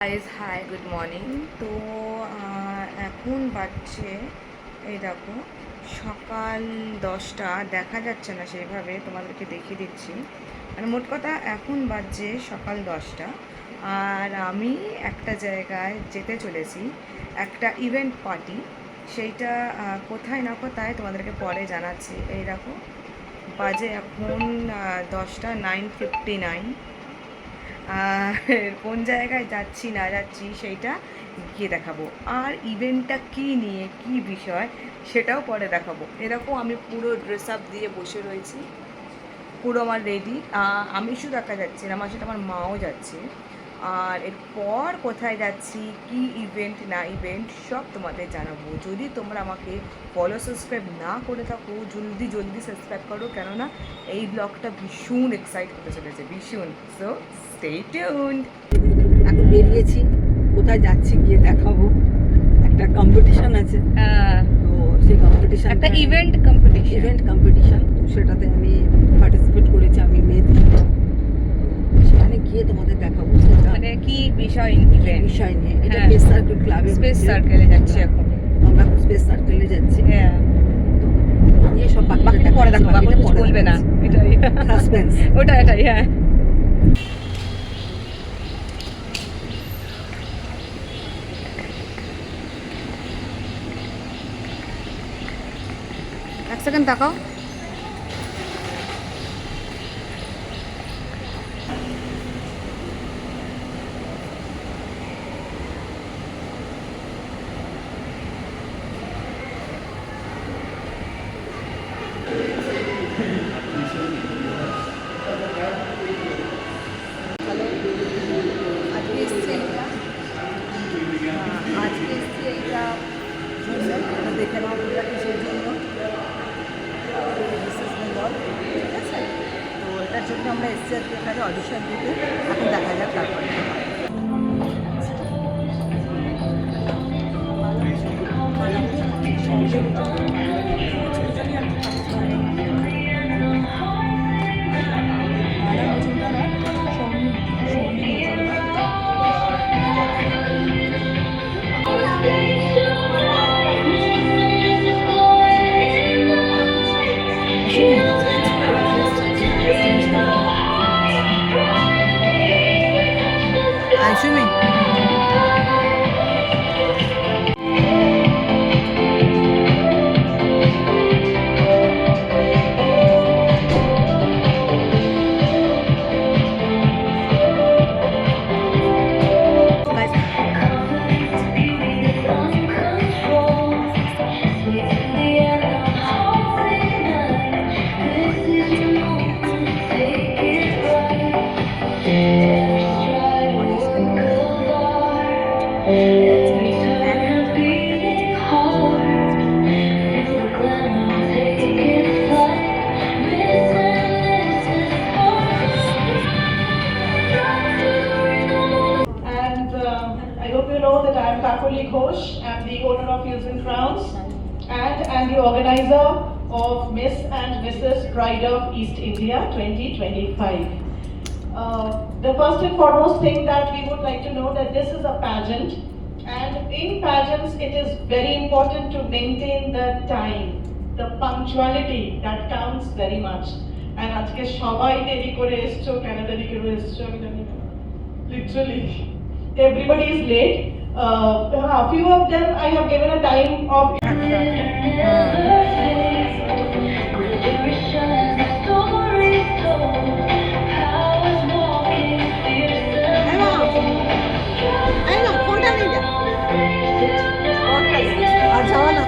Guys hi good morning. তো এখন বাজছে এই দেখো সকাল 10টা। দেখা যাচ্ছে না সেইভাবে, তোমাদেরকে দেখিয়ে দিচ্ছি। মানে মোট কথা এখন বাজছে সকাল 10টা, আর আমি একটা জায়গায় যেতে চলেছি, একটা ইভেন্ট পার্টি। সেইটা কোথায় না কোথায় তোমাদেরকে পরে জানাচ্ছি। এই দেখো বাজে এখন 10টা 9:59। আর কোন জায়গায় যাচ্ছি না যাচ্ছি সেইটা গিয়ে দেখাবো, আর ইভেন্টটা কী নিয়ে কী বিষয় সেটাও পরে দেখাবো। এরকম আমি পুরো ড্রেস আপ দিয়ে বসে রয়েছি, পুরো আমার রেডি। আমি শুধু একা যাচ্ছি না, আমার সাথে আমার মাও যাচ্ছে। আর এরপর কোথায় যাচ্ছি, কি ইভেন্ট না ইভেন্ট সব তোমাদের জানাবো। যদি তোমরা আমাকে ফলো সাবস্ক্রাইব না করে থাকো, জলদি জলদি সাবস্ক্রাইব করো, কেননা এই ব্লগটা ভীষণ এক্সাইট হতে চলেছে, ভীষণ। So stay tuned. এখন বেরিয়েছি, কোথায় যাচ্ছি গিয়ে দেখাবো। একটা কম্পিটিশন আছে, তো সেই কম্পিটিশন একটা ইভেন্ট কম্পিটিশন, তো সেটাতে আমি পার্টিসিপেট করেছি, আমি মেয়েদের। সেখানে গিয়ে তোমাদের দেখাবো সেটা মানে কি বিষয় বিষয় নিয়ে। এটা স্পেস সার্কেল ক্লাবে, স্পেস সার্কেলে যাচ্ছি এখন। আমরা স্পেস সার্কেলে যাচ্ছি। হ্যাঁ, নিয়ে সব বাকিটা পরে দেখাবো, এখন কিছু বলবে না, এটাই সাসপেন্স। এটাই হ্যাঁ। এক সেকেন্ড তাকাও। আজকে এসছি এইটা দেখে নাও তোমরা কিসের জন্য, মিসেস বেঙ্গল, ঠিক আছে? তো এটার জন্য আমরা এসছি আজকে এখানে অডিশন দিতে। এখন দেখা যাক তারপরে। আইসুমি I hope you know that I am Kakuli Ghosh. I am the owner of Fusion Crowns and I am the organizer of Miss and Mrs. Pride of East India 2025. The first and foremost thing that we would like to know that this is a pageant, and in pageants it is very important to maintain the time, the punctuality that counts very much. And আজকে সবাই দেরি করে এসছো, কেন দেরি করে এসছো আমি জানি না, literally everybody is late. A few of them I have given a time of আর যাওয়া না।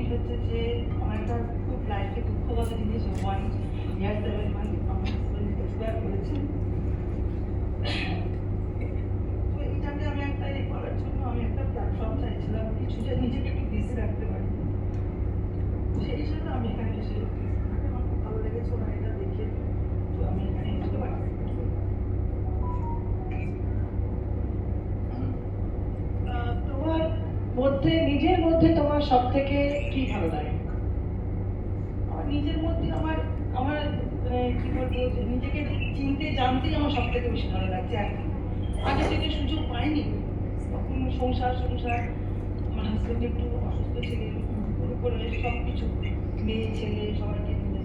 পয়েন্ট হচ্ছে যে আমার একটা খুব লাইফে দুঃখগত জিনিস 1 ইয়ার 7 মান্থ আমার হাজব্যান্ড এক্সপায়ার করেছে। তো এটাকে আমি একটা করার জন্য আমি একটা প্ল্যাটফর্ম চাইছিলাম কিছুটা নিজেকে একটু বিজি রাখতে পারি, সেই হিসেবে আমি এখানে এসে আমার খুব ভালো লেগেছে ওরা এটা দেখে, তো আমি এখানে এসে পার্টিসিপেট করি। তোমার মধ্যে নিজের মধ্যে তোমার সব থেকে কি ভালো লাগে? আমার নিজের মধ্যে আমার আমার কি বলবো যে নিজেকে চিনতে জানতেই আমার সব থেকে বেশি ভালো লাগছে। এখন আগে থেকে সুযোগ পাইনি, তখন সংসার আমার হাজব্যান্ড একটু অসুস্থ ছিলেন, পুরো করে সব কিছু মেয়ে ছেলে সবাইকে মিলে।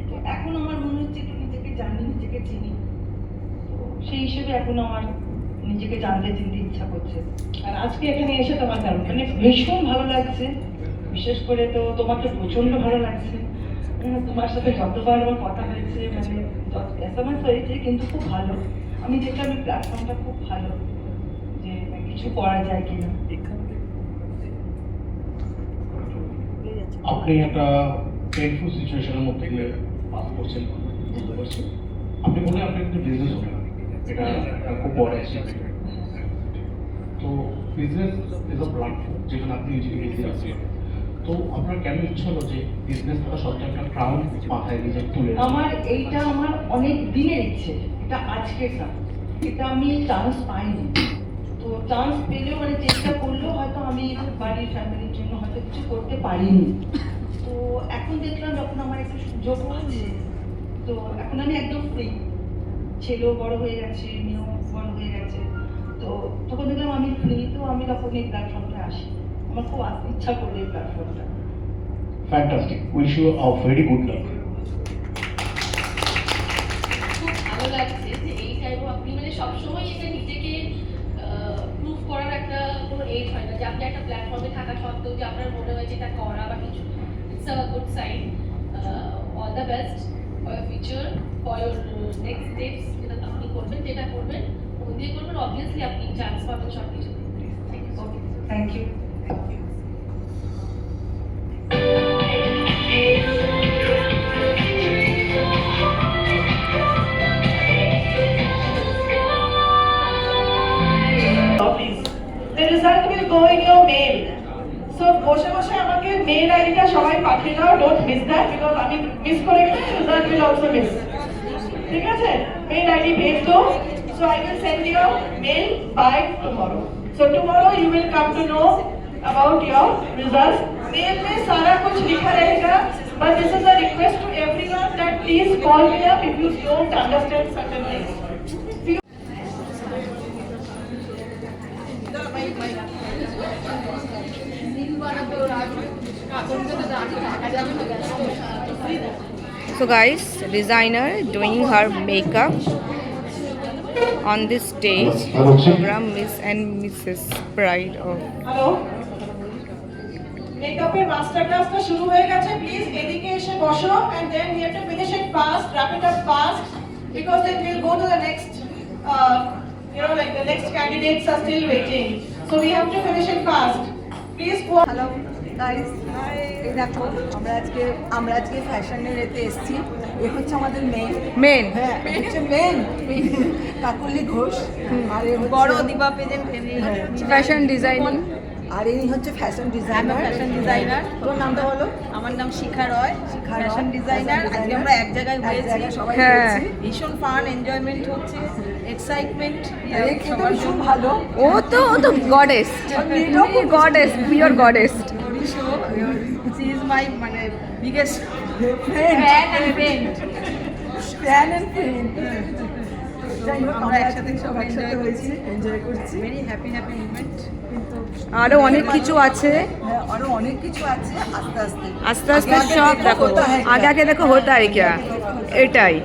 তো এখন আমার মনে হচ্ছে একটু নিজেকে জানি, নিজেকে চিনি, তো সেই হিসেবে এখন আমার নিজেকে জানতে চিনতে ইচ্ছা করছে। আর আজকে এখানে এসে তোমার মানে ভীষণ ভালো লাগছে, বিশেষ করে তো তোমাকে প্রচন্ড ভালো লাগছে। তোমার সাথে যতবার আমার কথা হয়েছে মানে এসএমএস হয়েছে, কিন্তু খুব ভালো। আমি দেখলাম এই প্ল্যাটফর্মটা খুব ভালো, যে কিছু করা যায় কিনা। আপনি একটা পেইনফুল সিচুয়েশনের মধ্যে গিয়ে পাস করছেন, বুঝতে পারছি। আপনি বলে আপনি কিন্তু বিজনেস হবে, এটা একটা খুব বড় অ্যাচিভমেন্ট। তো বিজনেস ইজ আ প্ল্যাটফর্ম যেখানে আপনি নিজেকে বিজি রাখছেন। তো আপনার কেন ইচ্ছা হলো যে বিজনেস করা সত্ত্বেও একটা ক্রাউন মাথায় নিজে তুলে? আমার এইটা আমার অনেক দিনের ইচ্ছে, এটা আজকের না, এটা আমি চান্স পাইনি। তো চান্স পেলেও মানে চেষ্টা করলেও হয়তো আমি বাড়ির ফ্যামিলির জন্য হয়তো কিছু করতে পারিনি। তো এখন দেখলাম যখন আমার একটু সুযোগ হচ্ছে, তো এখন আমি একদম ফ্রি, ছেলেও বড় হয়ে গেছে, মেয়েও বড় হয়ে গেছে, তো তখন দেখলাম আমি ফ্রি, তো আমি তখন এই প্ল্যাটফর্মটা আসি। আমার খুব ইচ্ছা করলো এই প্ল্যাটফর্মটা। Fantastic, wish you a very good luck. খুব ভালো লাগছে যে এই টাইপও আপনি মানে সবসময় এটা নিজেকে প্রুভ করার একটা কোনো এজ হয় না, যে আপনি একটা প্ল্যাটফর্মে থাকা সত্ত্বেও যে আপনার মনে হয় যে এটা করা বা কিছু, it's a good sign. All the best for your future, for your next steps, যেটা আপনি করবেন, যেটা করবেন মন দিয়ে করবেন, অবভিয়াসলি আপনি চান্স পাবেন সব কিছু। Thank you. The result will go in your mail. So বসে বসে আমাকে মেল আইডিটা সবাই পাঠিয়ে দাও, ডোন্ট মিস দ্যাট, বিকজ আমি মিস করে গেলে রেজাল্ট উইল অলসো মিস। ঠিক আছে, মেল আইডি भेज दो, so I will send you mail by tomorrow. So tomorrow you will come to know about your results. Mail में सारा कुछ लिखा रहेगा, but this is a request to everyone that please call me up if you don't understand certain things. So guys, designer doing her makeup on this stage program, Miss and Mrs. Pride of hello, মেকআপের master ক্লাসটা শুরু হয়ে গেছে, please এদিকে এসে বসো, and then we have to finish it fast, wrap it up fast, because then we'll go to the next like the next candidates are still waiting, so we have to finish it fast. Please go. Hello guys, এই দেখো আমরা আজকে ফ্যাশনের এতে এসেছি। এ হচ্ছে আমাদের main হ্যাঁ হচ্ছে মেন কাকলি ঘোষ, আর এ বড় দিবা পেজেন্ট ফ্যাশন ডিজাইনিং, আর এই হচ্ছে ফ্যাশন ডিজাইনার। Fashion designer. তোর নামটা বলো? আমার নাম শিখা রয়, শিখা রয়, ফ্যাশন ডিজাইনার। fashion আজকে designer। আমরা এক জায়গায় এক হয়েছি, জায়গায় সবাই হ্যাঁ। হয়েছি। ভীষণ ফান, এনজয়মেন্ট হচ্ছে, এক্সাইটমেন্ট আর এ খেতে ভীষণ ভালো। ও তো goddess, goddess, pure goddess. She is my মানে biggest friend fan and friend. Fan and friend. যাই হোক, আমরা আমরা একসাথে সব একসাথে হয়েছি, এনজয় করছি। Very happy movement. কিন্তু আরো অনেক কিছু আছে, হ্যাঁ, আরো অনেক কিছু আছে, আস্তে আস্তে আস্তে আস্তে আগে সব দেখো দেখো, होता है क्या। আগে আগে দেখো হোতা है क्या, এটাই।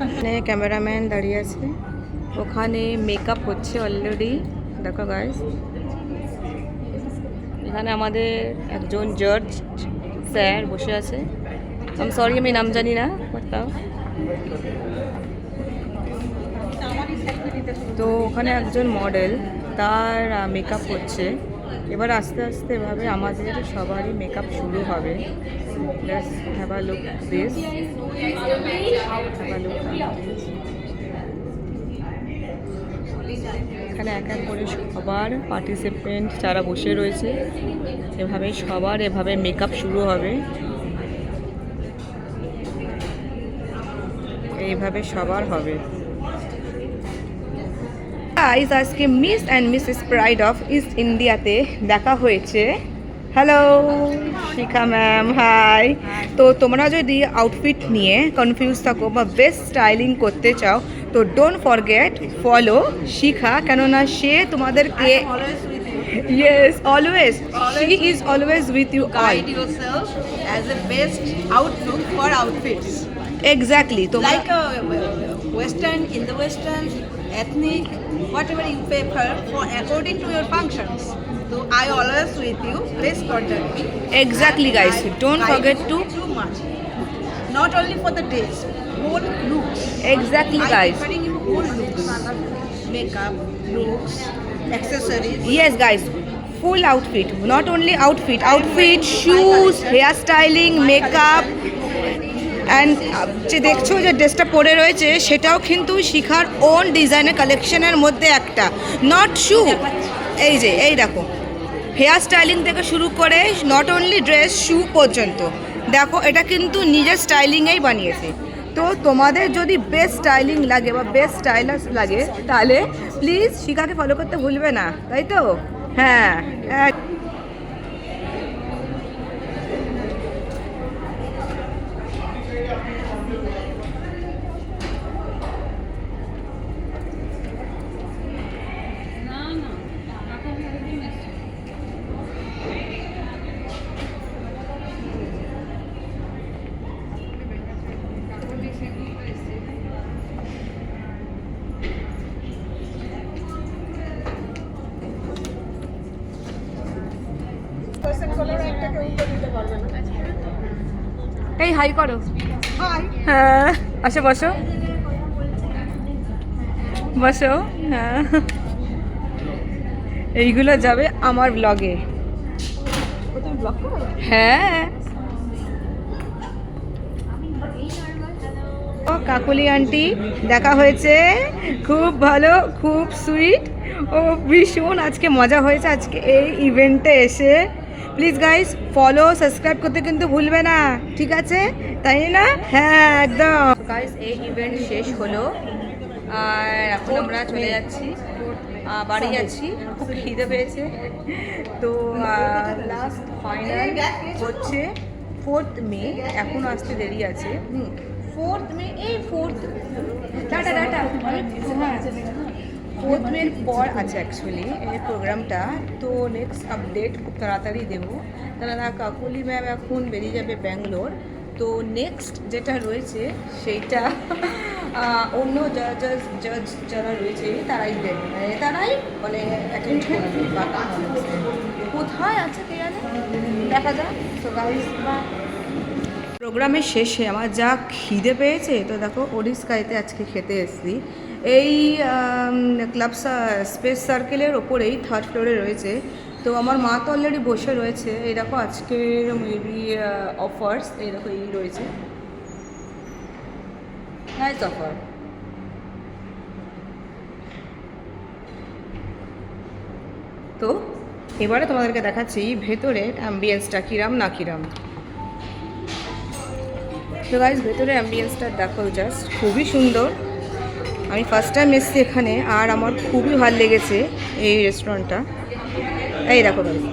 এখানে ক্যামেরাম্যান দাঁড়িয়ে আছে, ওখানে মেকআপ হচ্ছে অলরেডি, দেখো গাইস। এখানে আমাদের একজন জজ স্যার বসে আছে, আমি সরি আমি নাম জানি না, বলতাম। তো ওখানে একজন মডেল, তার মেকআপ হচ্ছে, এবার আস্তে আস্তে এভাবে আমাদের সবারই মেকআপ শুরু হবে। Let's have a look this. Have a look at this. এখানে এক এক করে সবার পার্টিসিপেন্ট যারা বসে রয়েছে এভাবে মেকআপ শুরু হবে। এইভাবে সবার হবে। গাইস আজকে miss and Mrs pride of east ইন্ডিয়াতে দেখা হয়েছে। হ্যালো শিখা ম্যাম, হাই। তো তোমরা যদি আউটফিট নিয়ে কনফিউজ থাকো বা বেস্ট স্টাইলিং করতে চাও তো ডোন্ট ফরগেট ফলো শিখা, কেননা সে তোমাদেরকে yes always she is always with you all. Guide yourself as a best outlook for outfits. Exactly তোমার Like a western, in the western, ethnic, whatever you prefer for according to your functions. So I always with you. Please contact me. Exactly, And guys. I Don't guide forget you to- too much. Not only for the dress, whole looks. Exactly, I guys. preferring you whole looks, makeup, looks, accessories. Yes, guys. Full outfit. Not only outfit, shoes, hairstyling, makeup. And যে দেখছো যে ড্রেসটা পরে রয়েছে সেটাও কিন্তু শিখার on ডিজাইনের কালেকশনের মধ্যে একটা, নট শু। এই যে এই দেখো হেয়ার স্টাইলিং থেকে শুরু করে নট অনলি ড্রেস, শু পর্যন্ত দেখো, এটা কিন্তু নিজের স্টাইলিংয়েই বানিয়েছে। তো তোমাদের যদি বেস্ট স্টাইলিং লাগে বা বেস্ট স্টাইলার্স লাগে তাহলে প্লিজ শিখাকে ফলো করতে ভুলবে না, তাই তো? হ্যাঁ। এই হাই করো। হ্যাঁ আসো বসো বসো। হ্যাঁ এইগুলো যাবে আমার ব্লগে। হ্যাঁ ও কাকুলি আন্টি দেখা হয়েছে, খুব ভালো, খুব সুইট ও ভীষণ আজকে মজা হয়েছে আজকে এই ইভেন্টে এসে। প্লিজ গাইস ফলো সাবস্ক্রাইব করতে কিন্তু ভুলবে না, ঠিক আছে? তাই না? হ্যাঁ একদম। গাইস এই ইভেন্ট শেষ হলো আর এখন আমরা চলে যাচ্ছি, বাড়ি যাচ্ছি, খুব খিদে পেয়েছে। তো লাস্ট ফাইনাল হচ্ছে 4th মে, এখন আসতে দেরি আছে। 4th মে, এই 4th টাটা টাটা, হ্যাঁ 4th মের পর আছে অ্যাকচুয়ালি এই প্রোগ্রামটা। তো নেক্সট আপডেট খুব তাড়াতাড়ি দেবো, কেননা কাকুলি ম্যাম এখন বেরিয়ে যাবে ব্যাঙ্গালোর। তো নেক্সট যেটা রয়েছে সেইটা অন্য জাজ যারা রয়েছে তারাই দেবে, তারাই মানে অ্যাটেন্ড করবে। কোথায় আছে কে জানে, দেখা যাক। তো গাইস প্রোগ্রামের শেষে আমার যা খিদে পেয়েছে, তো দেখো ওড়িশাতে আজকে খেতে এসেছি। এই ক্লাব স্পেস সার্কেলের ওপরেই 3rd ফ্লোরে রয়েছে। তো আমার মা তো অলরেডি বসে রয়েছে। এই দেখো আজকের মেবি অফার্স, এই দেখো এই রয়েছে, নাইস অফার। তো এবারে তোমাদেরকে দেখাচ্ছি ভেতরের অ্যাম্বিয়েন্সটা কিরাম না কিরাম। তো গাইস ভেতরের অ্যাম্বিয়েন্সটা দেখো, জাস্ট খুবই সুন্দর। আমি ফার্স্ট টাইম এসেছি এখানে আর আমার খুবই ভালো লেগেছে এই রেস্টুরেন্টটা। এই দেখো গাইস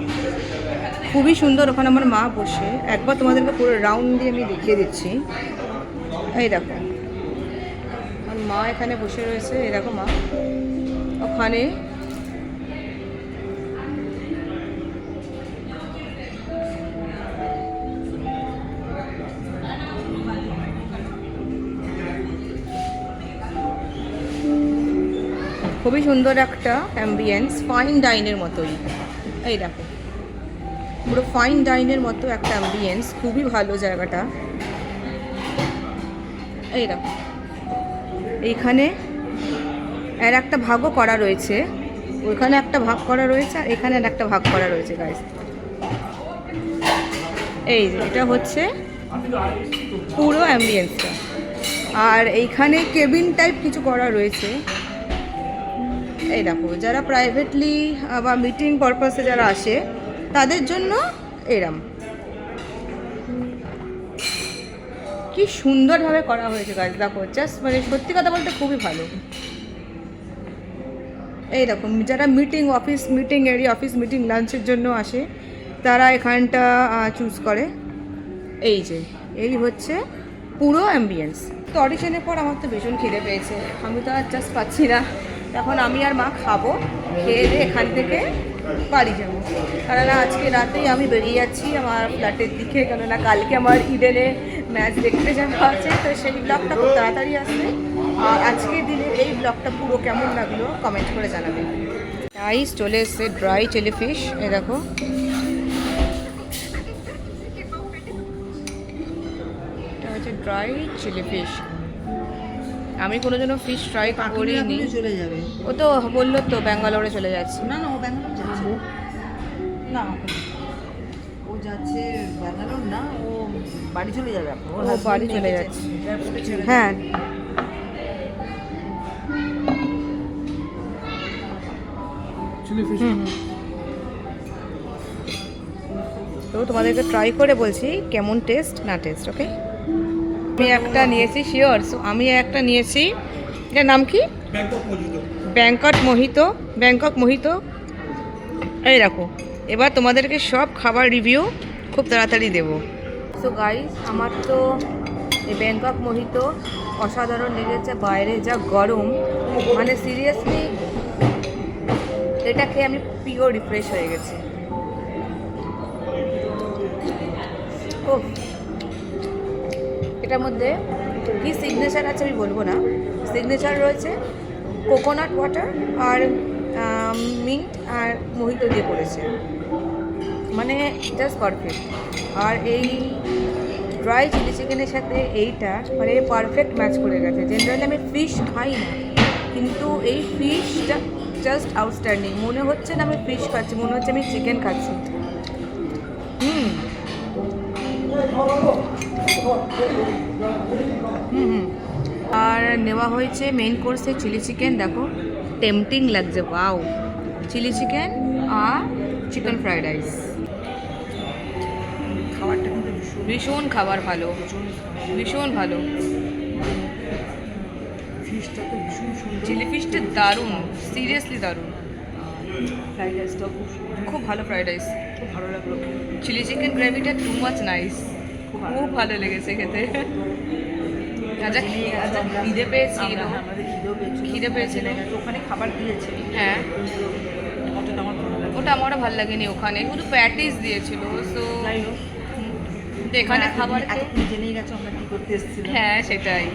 খুবই সুন্দর, ওখানে আমার মা বসে, একবার তোমাদেরকে পুরো রাউন্ড দিয়ে আমি দেখিয়ে দিচ্ছি। এই দেখো আমার মা এখানে বসে রয়েছে, এই দেখো মা ওখানে। খুবই সুন্দর একটা অ্যাম্বিয়েন্স, ফাইন ডাইনের মতোই। এই দেখো পুরো ফাইন ডাইনের মতো একটা অ্যাম্বিয়েন্স, খুবই ভালো জায়গাটা। এই দেখো এইখানে এর একটা ভাগও করা রয়েছে, ওইখানে একটা ভাগ করা রয়েছে আর এখানে একটা ভাগ করা রয়েছে গাইস। এই যে এটা হচ্ছে পুরো অ্যাম্বিয়েন্সটা, আর এইখানে কেবিন টাইপ কিছু করা রয়েছে। এই দেখো, যারা প্রাইভেটলি বা মিটিং পারপাসে যারা আসে তাদের জন্য এরম কি সুন্দরভাবে করা হয়েছে গাইস। দেখো জাস্ট মানে সত্যি কথা বলতে খুবই ভালো। এই দেখো, যারা office meeting area, office meeting লাঞ্চের জন্য আসে তারা এখানটা চুজ করে। এই যে এই হচ্ছে পুরো অ্যাম্বিয়েন্স। তো অডিশনের পর আমার তো ভীষণ খিদে পেয়েছে, আমি তো আর জাস্ট পাচ্ছি না। এখন আমি আর মা খাবো, খেয়ে দিয়ে এখান থেকে বাড়ি যাবো, কেননা আজকে রাতেই আমি বেরিয়ে যাচ্ছি আমার ফ্ল্যাটের দিকে, কেননা কালকে আমার ইডেনে ম্যাচ দেখতে যাওয়া আছে। তো সেই ব্লগটা খুব তাড়াতাড়ি আসবে। আর আজকের দিনের এই ব্লগটা পুরো কেমন লাগলো কমেন্ট করে জানাবেন। রাইস চলে এসছে, ড্রাই চিলি ফিশ। এই দেখো, এটা হচ্ছে ড্রাই চিলি ফিশ। আমি কোনোদিনও ফিশ ট্রাই করিনি। চলে যাবে। ও তো বললো তো ব্যাঙ্গালোরে চলে যাচ্ছে। না না, ও ব্যাঙ্গালোর যাচ্ছে না, ও যাচ্ছে ব্যাঙ্গালোর না, ও বাড়ি চলে যাবে। ও বাড়ি চলে যাচ্ছে, হ্যাঁ। তো তোমাদেরকে ট্রাই করে বলছি কেমন টেস্ট না টেস্ট। ওকে, আমি একটা নিয়েছি শিওর। সো আমি একটা নিয়েছি, এটার নাম কি? Bangkok mojito. এই রাখো, এবার তোমাদেরকে সব খাবার রিভিউ খুব তাড়াতাড়ি দেবো। সো গাইস, আমার তো এই ব্যাংকক মোহিতো অসাধারণ লেগেছে। বাইরে যা গরম, মানে সিরিয়াসলি এটা খেয়ে আমি পিওর রিফ্রেশ হয়ে গেছি। ও, এটার মধ্যে কি সিগনেচার আছে আমি বলবো না। সিগনেচার রয়েছে কোকোনাট ওয়াটার আর মিন্ট আর মোহিতো দিয়ে করেছে, মানে জাস্ট পারফেক্ট। আর এই ড্রাই চিলি চিকেনের সাথে এইটা মানে পারফেক্ট ম্যাচ করে গেছে। জেনারেলি আমি ফিশ খাই না, কিন্তু এই ফিশটা জাস্ট আউটস্ট্যান্ডিং। মনে হচ্ছে না আমি ফিশ খাচ্ছি, মনে হচ্ছে আমি চিকেন খাচ্ছি। আর নেওয়া হয়েছে মেইন কোর্সে চিলি চিকেন। দেখো টেম্পটিং লাগছে, ওয়াও। চিলি চিকেন আর চিকেন ফ্রাইড রাইস। খাবারটা কিন্তু ভীষণ খাবার ভালো, ভীষণ ভালো। ফিশটা তো ভীষণ সুন্দর, চিলি ফিশটা দারুণ, সিরিয়াসলি দারুণ। ফ্রাইড রাইসটাও খুব সুন্দর, খুব ভালো ফ্রাইড রাইস, খুব ভালো লাগলো। চিলি চিকেন গ্রেভিটা টু মাচ নাইস, খুব ভালো লেগেছে খেতে। আচ্ছা খিদে পেয়েছি, আমাদের খিদে পেয়েছিল, ওখানে খাবার দিয়েছে, হ্যাঁ ওটা আমার ভালো লাগে। ওটা আমারও ভালো লাগেনি, ওখানে শুধু প্যাটিস দিয়েছিল। সো যাই হোক, এখানে খাবার এতক্ষণ জেনেই গেছো আমরা কি করতে এসেছিলাম। হ্যাঁ সেটাই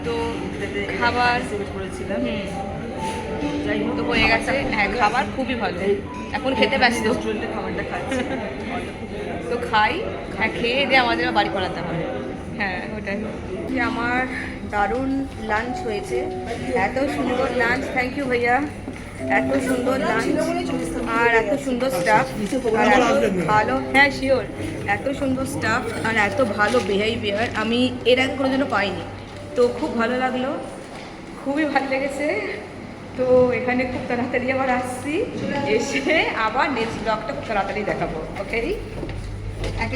তো, খাবার করেছিলাম। যাই হোক তো হয়ে গেছে। হ্যাঁ খাবার খুবই ভালো, এখন খেতে ব্যস্ত। রেস্টুরেন্টে খাবারটা খাচ্ছি, তো খাই, হ্যাঁ খেয়ে দিয়ে আমাদের বাড়ি করাতে হবে। হ্যাঁ ওটাই। যে আমার দারুণ লাঞ্চ হয়েছে, এত সুন্দর লাঞ্চ, থ্যাংক ইউ ভাইয়া। এত সুন্দর লাঞ্চ আর এত সুন্দর স্টাফ আর এত ভালো, হ্যাঁ শিওর, এত সুন্দর স্টাফ আর এত ভালো বিহেভিয়ার আমি এর আগে কোনো দিনও পাইনি। তো খুব ভালো লাগলো, খুবই ভালো লেগেছে। তো এখানে খুব তাড়াতাড়ি আবার আসছি, এসে আবার নেক্সট ব্লগটা খুব তাড়াতাড়ি দেখাবো। ওকে, এক